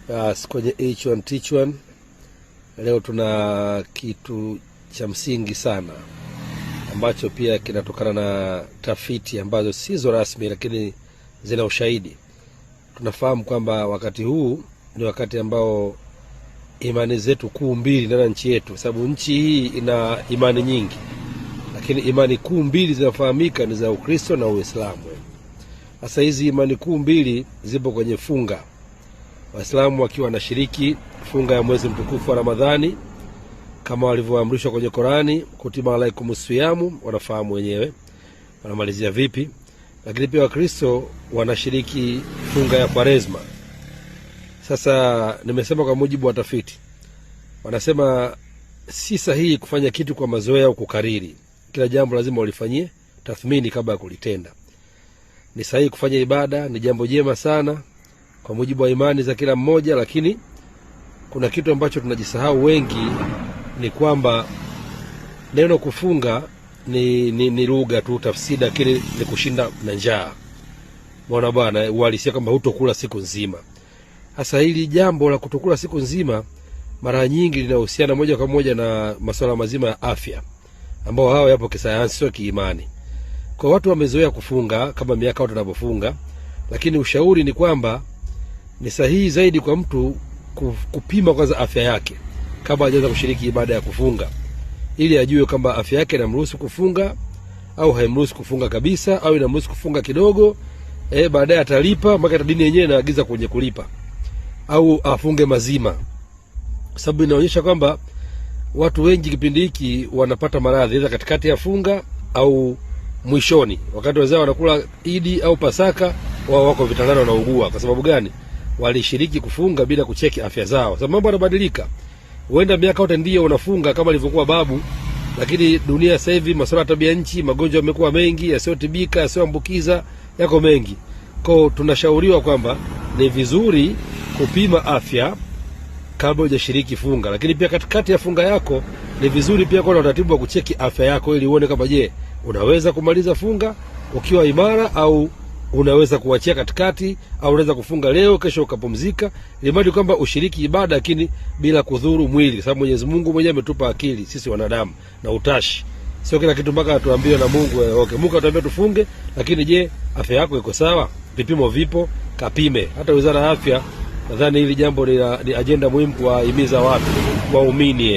Kwenye H1 Teach1 leo tuna kitu cha msingi sana ambacho pia kinatokana na tafiti ambazo sizo rasmi lakini zina ushahidi. Tunafahamu kwamba wakati huu ni wakati ambao imani zetu kuu mbili ndani ya nchi yetu, sababu nchi hii ina imani nyingi, lakini imani kuu mbili zinafahamika ni za Ukristo na Uislamu. Sasa hizi imani kuu mbili zipo kwenye funga. Waislamu wakiwa wanashiriki funga ya mwezi mtukufu wa Ramadhani kama walivyoamrishwa kwenye Qur'ani, kutiba alaikumus siyamu, wanafahamu wenyewe wanamalizia vipi. Lakini pia Wakristo wanashiriki funga ya Kwaresma. Sasa nimesema kwa mujibu wa tafiti, wanasema si sahihi kufanya kitu kwa mazoea au kukariri. Kila jambo lazima ulifanyie tathmini kabla ya kulitenda. Ni sahihi kufanya ibada, ni jambo jema sana kwa mujibu wa imani za kila mmoja, lakini kuna kitu ambacho tunajisahau wengi, ni kwamba neno kufunga ni lugha tu, tafsiri, lakini ni kushinda na njaa. Mbona bwana, uhalisia kwamba hutokula siku nzima. Sasa hili jambo la kutokula siku nzima mara nyingi linahusiana moja kwa moja na masuala mazima ya afya, ambao hao yapo kisayansi, sio kiimani. Kwa watu wamezoea kufunga kama miaka watu wanapofunga, lakini ushauri ni kwamba ni sahihi zaidi kwa mtu kupima kwanza afya yake kabla hajaanza kushiriki ibada ya kufunga, ili ajue kama afya yake inamruhusu kufunga au haimruhusu kufunga kabisa, au inamruhusu kufunga kidogo, baadaye atalipa, mpaka dini yenyewe inaagiza kwenye kulipa, au afunge mazima. Sababu inaonyesha kwamba watu wengi kipindi hiki wanapata maradhi aidha katikati ya funga au mwishoni, wakati wazao wanakula Idi au Pasaka, wao wako vitandani wanaugua. Kwa sababu gani? Walishiriki kufunga bila kucheki afya zao. Sababu mambo yanabadilika. Huenda miaka yote ndio unafunga kama ilivyokuwa babu, lakini dunia sasa hivi masuala ya tabia nchi, magonjwa yamekuwa mengi, yasiyotibika, yasiyoambukiza yako mengi. Kwa tunashauriwa kwamba ni vizuri kupima afya kabla hujashiriki funga, lakini pia katikati ya funga yako ni vizuri pia kuwa na utaratibu wa kucheki afya yako, ili uone kama je, unaweza kumaliza funga ukiwa imara, au unaweza kuachia katikati, au unaweza kufunga leo kesho ukapumzika, ili kwamba ushiriki ibada lakini bila kudhuru mwili. Sababu Mwenyezi Mungu mwenyewe ametupa akili sisi wanadamu na utashi. Sio kila kitu mpaka tuambiwe na Mungu. Okay, Mungu atuambia tufunge, lakini je, afya yako iko sawa? Vipimo vipo, kapime. Hata Wizara ya Afya nadhani hili jambo ni ajenda muhimu kuwahimiza watu waumini.